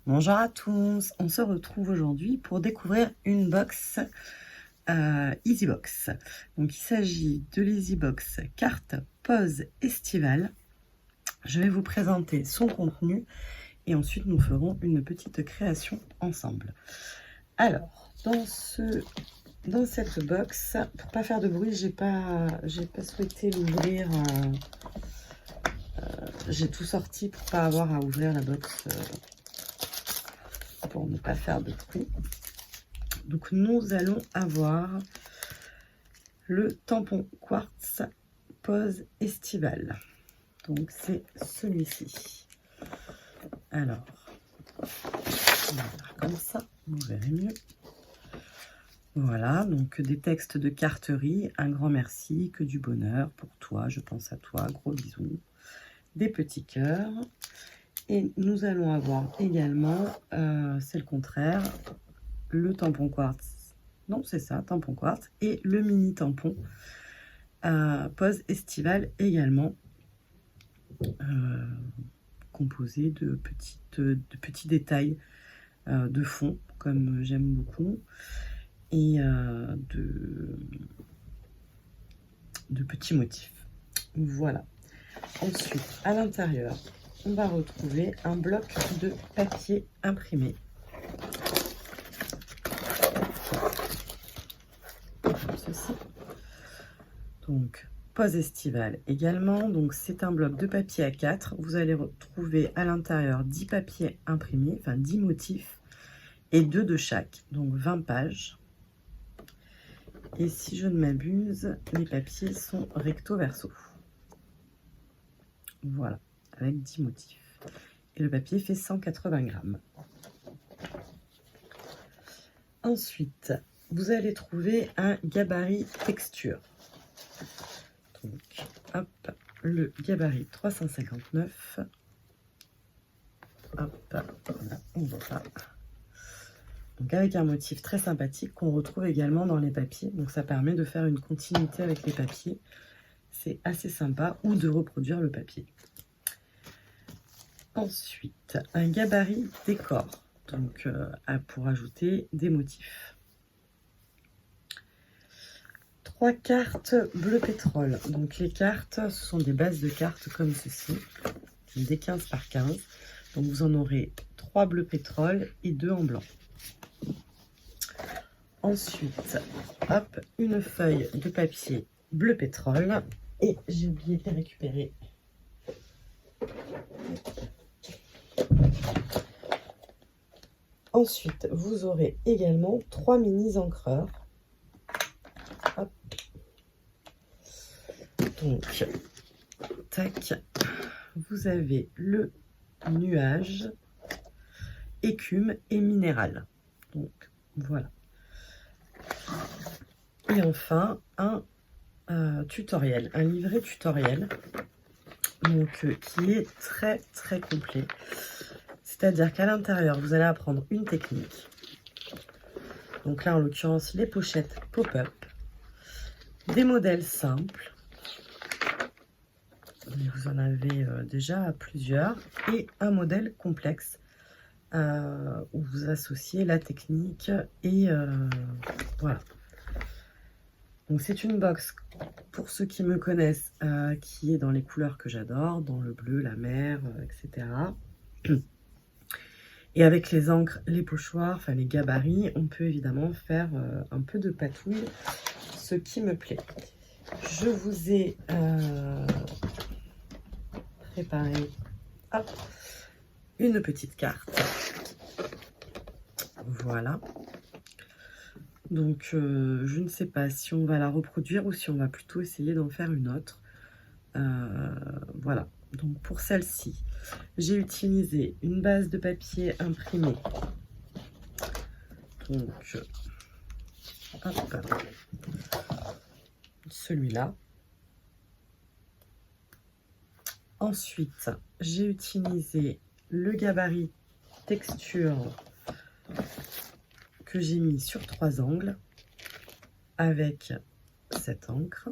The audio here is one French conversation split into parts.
Bonjour à tous, on se retrouve aujourd'hui pour découvrir une box EasyBox. Donc il s'agit de l'EasyBox carte pause estivale. Je vais vous présenter son contenu et ensuite nous ferons une petite création ensemble. Alors, dans cette box, pour pas faire de bruit, j'ai pas souhaité l'ouvrir. J'ai tout sorti pour pas avoir à ouvrir la box. Pour ne pas faire de bruit. Donc nous allons avoir le tampon quartz pose estivale. Donc c'est celui-ci. Alors, on va faire comme ça, vous verrez mieux. Voilà, donc des textes de carterie, un grand merci, que du bonheur pour toi, je pense à toi, gros bisous, des petits cœurs. Et nous allons avoir également, c'est le contraire, le tampon quartz. Non, c'est ça, tampon quartz. Et le mini tampon pose estivale également, composé de petits détails de fond, comme j'aime beaucoup, et de petits motifs. Voilà. Ensuite, à l'intérieur, on va retrouver un bloc de papier imprimé. Comme ceci. Donc, pose estivale également. Donc, c'est un bloc de papier A4. Vous allez retrouver à l'intérieur 10 papiers imprimés, enfin 10 motifs, et 2 de chaque, donc 20 pages. Et si je ne m'abuse, les papiers sont recto verso. Voilà, avec 10 motifs. Et le papier fait 180 grammes. Ensuite, vous allez trouver un gabarit texture. Donc, hop, le gabarit 359. Hop, voilà, on voit ça. Donc avec un motif très sympathique qu'on retrouve également dans les papiers. Donc ça permet de faire une continuité avec les papiers. C'est assez sympa, ou de reproduire le papier. Ensuite, un gabarit décor. Donc pour ajouter des motifs. 3 cartes bleu pétrole. Donc les cartes, ce sont des bases de cartes comme ceci. Des 15 par 15. Donc vous en aurez 3 bleu pétrole et 2 en blanc. Ensuite, hop, une feuille de papier bleu pétrole. Et j'ai oublié de les récupérer. Ensuite, vous aurez également 3 mini encreurs. Hop. Donc, tac, vous avez le nuage, écume et minéral. Donc, voilà. Et enfin, un tutoriel, un livret tutoriel, donc qui est très très complet. C'est-à-dire qu'à l'intérieur, vous allez apprendre une technique. Donc là, en l'occurrence, les pochettes pop-up, des modèles simples. Vous en avez déjà plusieurs. Et un modèle complexe où vous associez la technique et voilà. Donc c'est une box, pour ceux qui me connaissent, qui est dans les couleurs que j'adore, dans le bleu, la mer, etc. Et avec les encres, les pochoirs, enfin les gabarits, on peut évidemment faire un peu de patouille, ce qui me plaît. Je vous ai préparé hop, une petite carte. Voilà. Donc, je ne sais pas si on va la reproduire ou si on va plutôt essayer d'en faire une autre. Voilà. Donc, pour celle-ci, j'ai utilisé une base de papier imprimé. Donc, hop, celui-là. Ensuite, j'ai utilisé le gabarit texture que j'ai mis sur 3 angles avec cette encre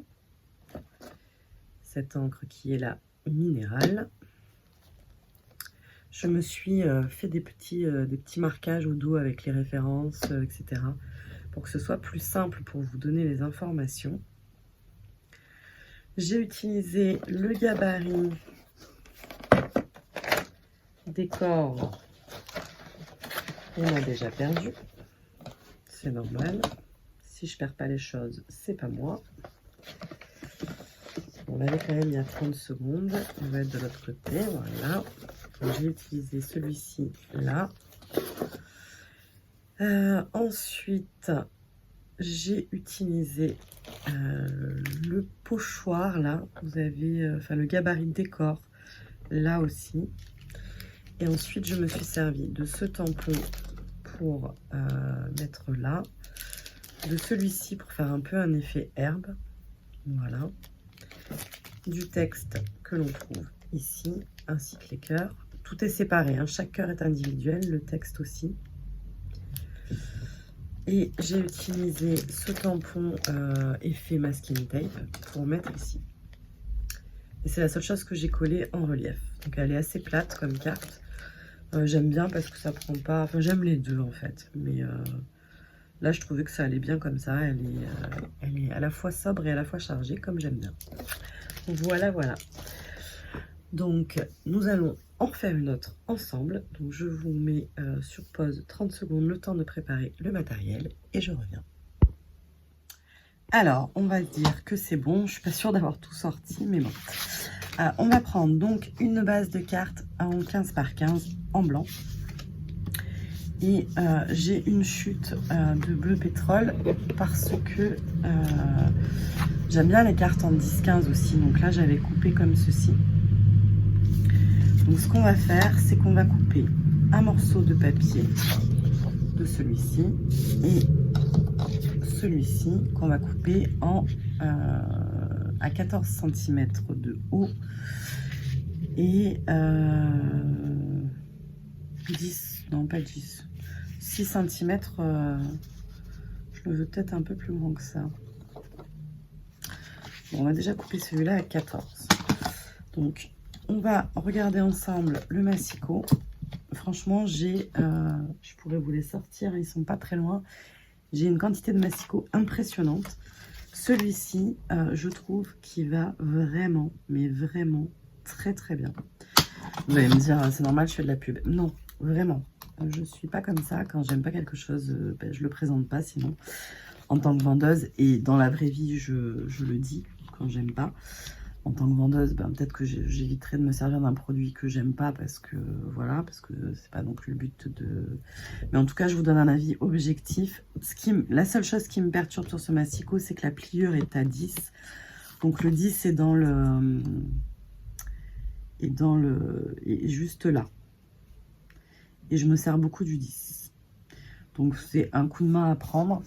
qui est la minérale. je me suis fait des petits marquages au dos avec les références, etc. pour que ce soit plus simple pour vous donner les informations. J'ai utilisé le gabarit décor. On a déjà perdu. C'est normal. Si je perds pas les choses, c'est pas moi. On l'avait quand même il y a 30 secondes. On va être de l'autre côté. Voilà. J'ai utilisé celui-ci là. Ensuite, j'ai utilisé le pochoir là. Vous avez le gabarit décor là aussi. Et ensuite, je me suis servi de ce tampon pour mettre là. De celui-ci pour faire un peu un effet herbe. Voilà. Du texte que l'on trouve ici, ainsi que les cœurs. Tout est séparé, hein. Chaque cœur est individuel, le texte aussi. Et j'ai utilisé ce tampon effet masking tape pour mettre ici. Et c'est la seule chose que j'ai collée en relief. Donc elle est assez plate comme carte. J'aime bien parce que ça prend pas... Enfin, j'aime les deux en fait. Mais là, je trouvais que ça allait bien comme ça. Elle est à la fois sobre et à la fois chargée, comme j'aime bien. Voilà, voilà. Donc, nous allons en faire une autre ensemble. Donc, je vous mets sur pause 30 secondes, le temps de préparer le matériel. Et je reviens. Alors, on va se dire que c'est bon. Je ne suis pas sûre d'avoir tout sorti, mais bon. On va prendre donc une base de cartes en 15 par 15 en blanc. Et j'ai une chute de bleu pétrole parce que j'aime bien les cartes en 10-15 aussi. Donc là, j'avais coupé comme ceci. Donc ce qu'on va faire, c'est qu'on va couper un morceau de papier de celui-ci et celui-ci qu'on va couper à 14 cm de haut et 10, non pas 10, 6 cm, je le veux peut-être un peu plus grand que ça. Bon, on va déjà couper celui-là à 14. Donc, on va regarder ensemble le massicot. Franchement, je pourrais vous les sortir, ils sont pas très loin. J'ai une quantité de massicot impressionnante. Celui-ci, je trouve qu'il va vraiment, mais vraiment très très bien. Vous allez me dire, c'est normal, je fais de la pub. Non, vraiment. Je suis pas comme ça. Quand j'aime pas quelque chose, je le présente pas. Sinon, en tant que vendeuse et dans la vraie vie, je le dis quand j'aime pas. En tant que vendeuse, peut-être que j'éviterai de me servir d'un produit que j'aime pas parce que voilà, parce que c'est pas non plus le but de. Mais en tout cas, je vous donne un avis objectif. La seule chose qui me perturbe sur ce massicot, c'est que la pliure est à 10. Donc le 10 est dans le est juste là. Et je me sers beaucoup du 10. Donc c'est un coup de main à prendre.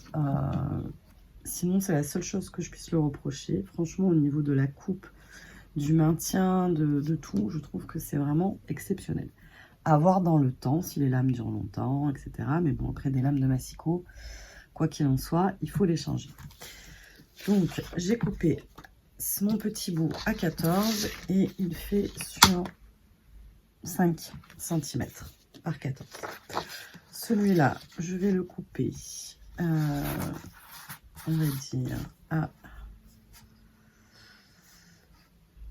Sinon, c'est la seule chose que je puisse le reprocher. Franchement, au niveau de la coupe, du maintien, de tout, je trouve que c'est vraiment exceptionnel. À voir dans le temps, si les lames durent longtemps, etc. Mais bon, après des lames de massicot, quoi qu'il en soit, il faut les changer. Donc, j'ai coupé mon petit bout à 14 et il fait sur 5 cm par 14. Celui-là, je vais le couper, on va dire, à...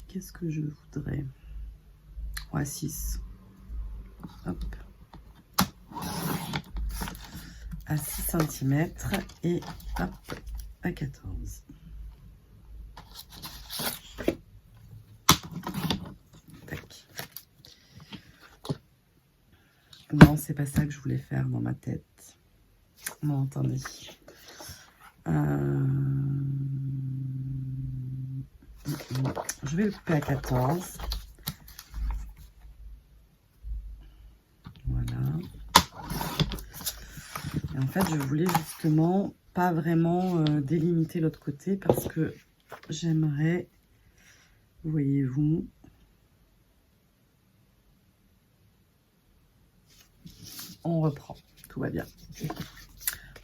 Qu'est-ce que je voudrais? À 6. Hop. À 6 cm et hop, à 14. Tac. Non, c'est pas ça que je voulais faire dans ma tête. Non, attendez. Je vais le couper à 14. Voilà. Et en fait, je voulais justement pas vraiment délimiter l'autre côté parce que j'aimerais, voyez-vous, on reprend, tout va bien.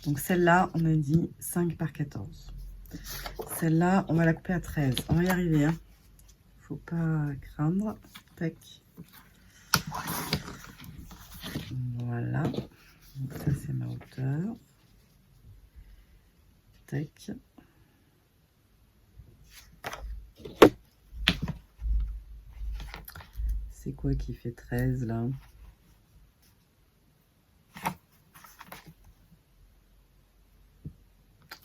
Donc celle-là, on a dit 5 par 14. Celle-là, on va la couper à 13. On va y arriver, hein. Faut pas craindre. Tac. Voilà. Donc ça, c'est ma hauteur. Tac. C'est quoi qui fait 13 là?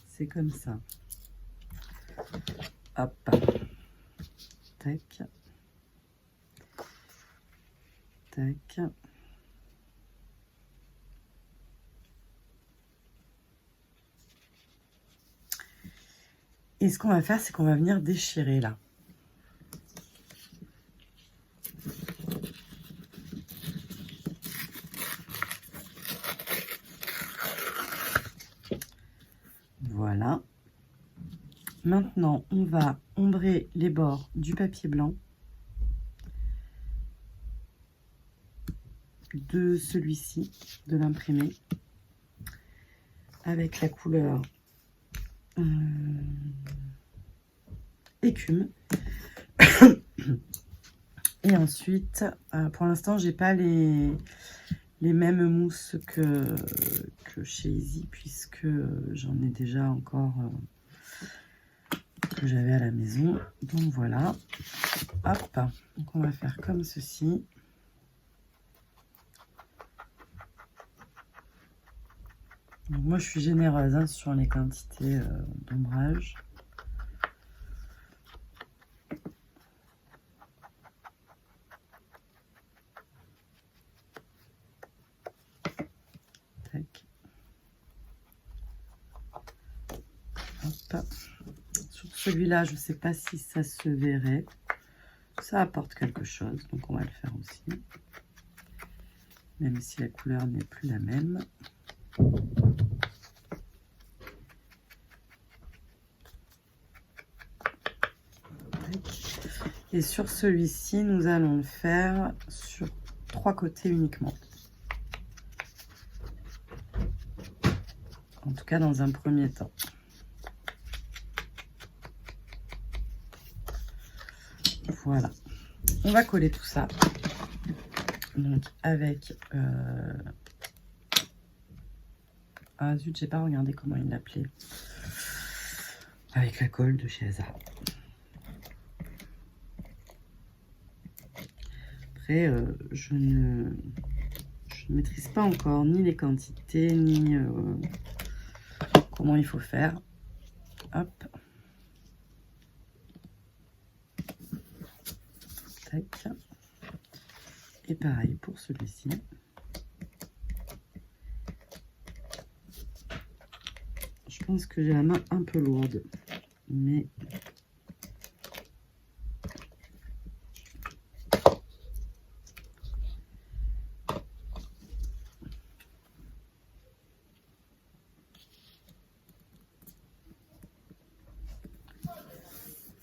C'est comme ça. Hop. Tac. Tac. Et ce qu'on va faire, c'est qu'on va venir déchirer là. Voilà. Maintenant, on va ombrer les bords du papier blanc de celui-ci, de l'imprimé, avec la couleur écume. Et ensuite, pour l'instant, j'ai pas les mêmes mousses que chez Easy, puisque j'en ai déjà encore que j'avais à la maison. Donc voilà. Hop. Donc on va faire comme ceci. Donc moi, je suis généreuse hein, sur les quantités d'ombrage. Tac. Hop. Sur celui-là, je ne sais pas si ça se verrait. Ça apporte quelque chose, donc on va le faire aussi. Même si la couleur n'est plus la même. Et sur celui-ci, nous allons le faire sur 3 côtés uniquement. En tout cas, dans un premier temps. Voilà. On va coller tout ça. Donc, avec... Ah zut, j'ai pas regardé comment il l'appelait. Avec la colle de chez Zara. Après, je ne maîtrise pas encore ni les quantités, ni comment il faut faire. Hop. Tac. Et pareil pour celui-ci. Je pense que j'ai la main un peu lourde, mais...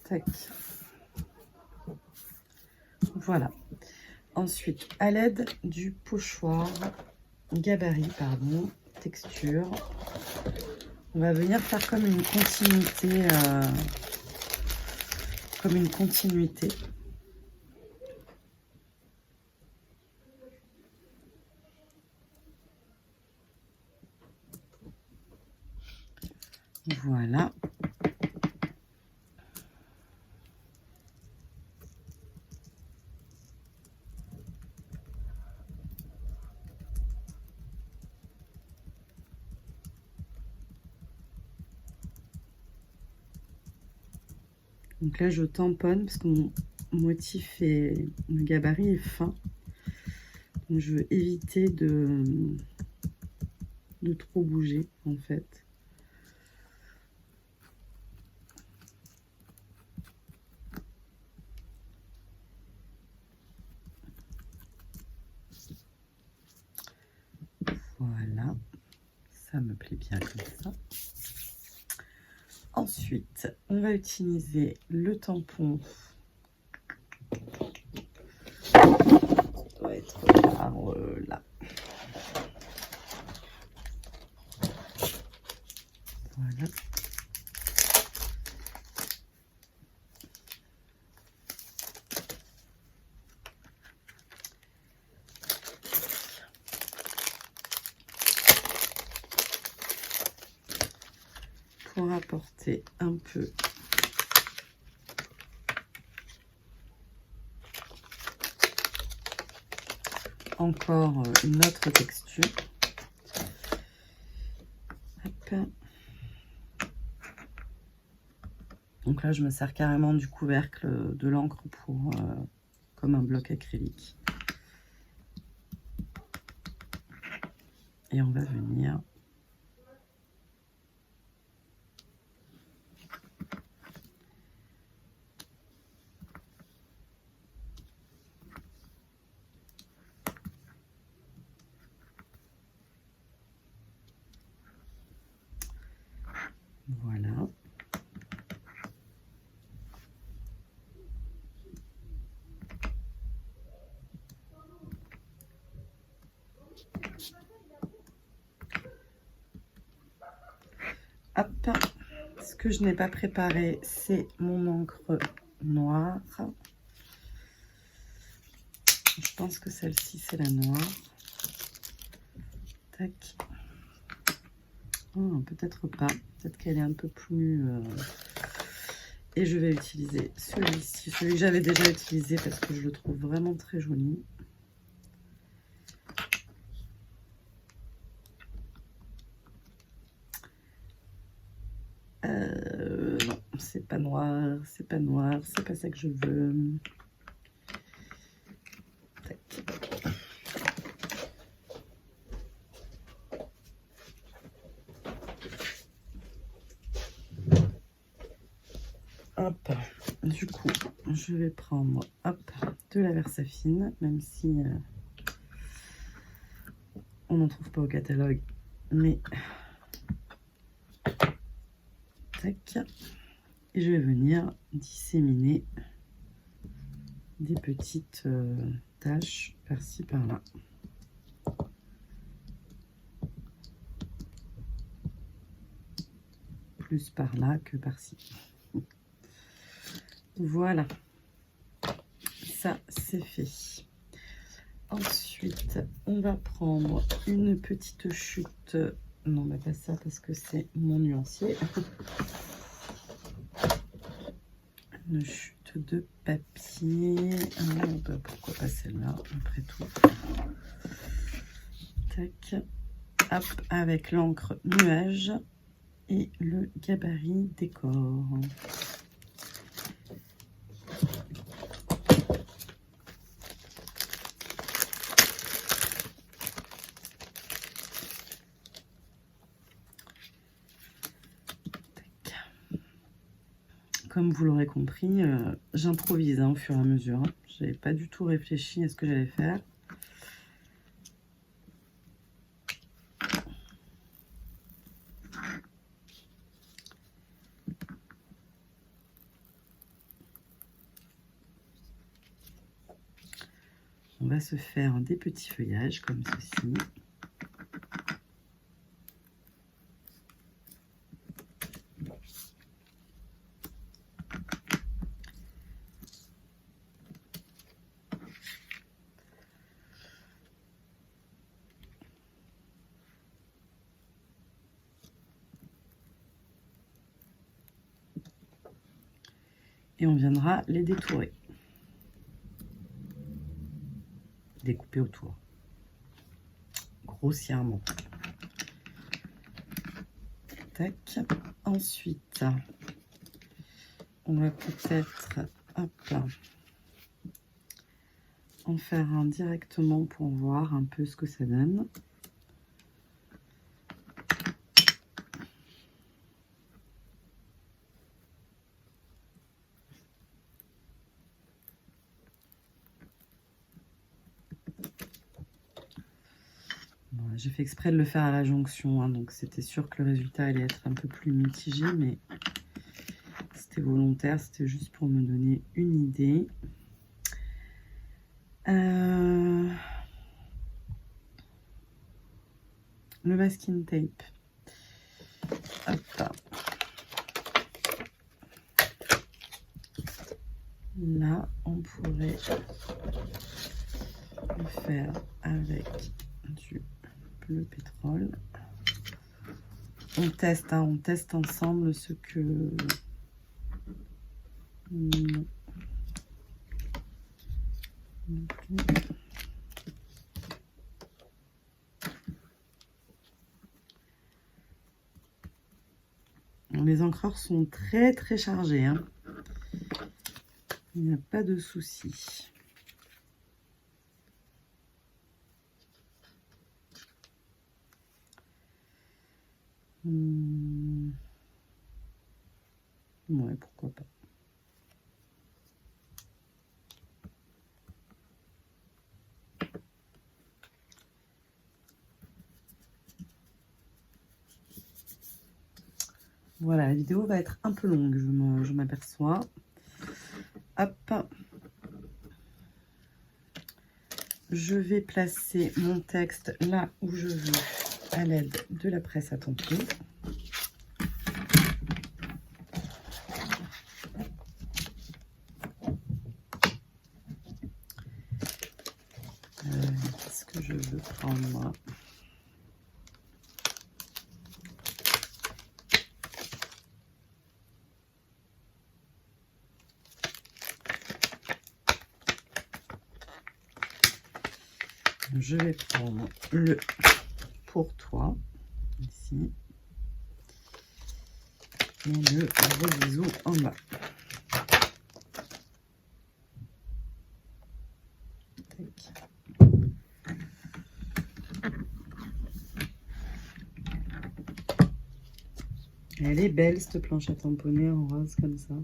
Tac. Voilà. Ensuite, à l'aide du pochoir, gabarit, pardon, texture, on va venir faire comme une continuité, Voilà. Donc là, je tamponne parce que mon motif est, le gabarit est fin. Donc je veux éviter de trop bouger en fait. Voilà, ça me plaît bien comme ça. Ensuite, on va utiliser le tampon. Ça doit être par là. Voilà. pour apporter un peu encore une autre texture. Hop. Donc là, je me sers carrément du couvercle de l'encre pour comme un bloc acrylique. Et on va venir voilà. Hop. Ce que je n'ai pas préparé, c'est mon encre noire. Je pense que celle-ci, c'est la noire. Tac. Oh, peut-être pas. Peut-être qu'elle est un peu plus... Et je vais utiliser celui-ci. Celui que j'avais déjà utilisé parce que je le trouve vraiment très joli. Non, c'est pas noir, c'est pas noir, c'est pas ça que je veux. Tac. Hop, du coup, je vais prendre hop, de la Versafine, même si on n'en trouve pas au catalogue, mais tac. Et je vais venir disséminer des petites taches par-ci par-là. Plus par-là que par-ci. Voilà. Ça, c'est fait. Ensuite, on va prendre une petite chute. Non, mais pas ça parce que c'est mon nuancier. Une chute de papier. Ah, bah, pourquoi pas celle-là, après tout. Tac. Hop, avec l'encre nuage et le gabarit décor. Comme vous l'aurez compris, j'improvise au fur et à mesure. Je n'avais pas du tout réfléchi à ce que j'allais faire. On va se faire des petits feuillages comme ceci. Et on viendra les détourer. Découper autour. Grossièrement. Tac. Ensuite, on va peut-être en faire un directement pour voir un peu ce que ça donne. J'ai fait exprès de le faire à la jonction, hein, donc c'était sûr que le résultat allait être un peu plus mitigé, mais c'était volontaire, c'était juste pour me donner une idée. Le masking tape. Hop. Là, on pourrait le faire avec du bleu pétrole. on teste, hein, on teste ensemble ce que... Non. Les encreurs sont très chargés, hein. Il n'y a pas de souci. Ouais, pourquoi pas. Voilà, la vidéo va être un peu longue, je m'aperçois. Hop. Je vais placer mon texte là où je veux à l'aide de la presse à tamponner. Qu'est-ce que je veux prendre moi? Je vais prendre le pour toi, ici, et le gros bisou en bas. Tac. Elle est belle, cette planche à tamponner en rose comme ça.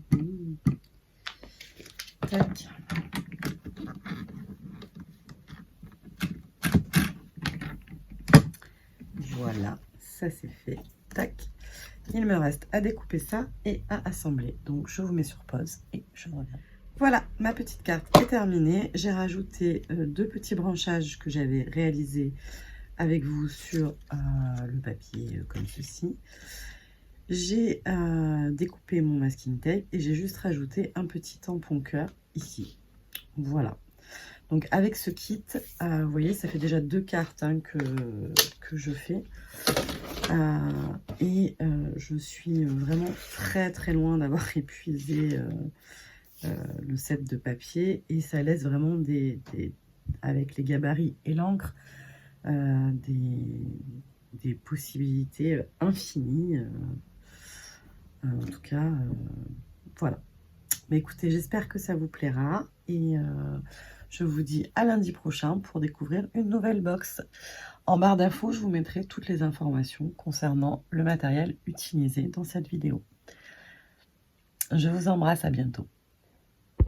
Tac. Voilà, ça c'est fait. Tac. Il me reste à découper ça et à assembler. Donc je vous mets sur pause et je reviens. Voilà, ma petite carte est terminée. J'ai rajouté 2 petits branchages que j'avais réalisés avec vous sur le papier comme ceci. J'ai découpé mon masking tape et j'ai juste rajouté un petit tampon cœur ici. Voilà. Donc avec ce kit, vous voyez, ça fait déjà 2 cartes hein, que je fais. Je suis vraiment très loin d'avoir épuisé le set de papier. Et ça laisse vraiment avec les gabarits et l'encre, des possibilités infinies. En tout cas, voilà. Mais écoutez, j'espère que ça vous plaira. Et je vous dis à lundi prochain pour découvrir une nouvelle box. En barre d'infos, je vous mettrai toutes les informations concernant le matériel utilisé dans cette vidéo. Je vous embrasse, à bientôt.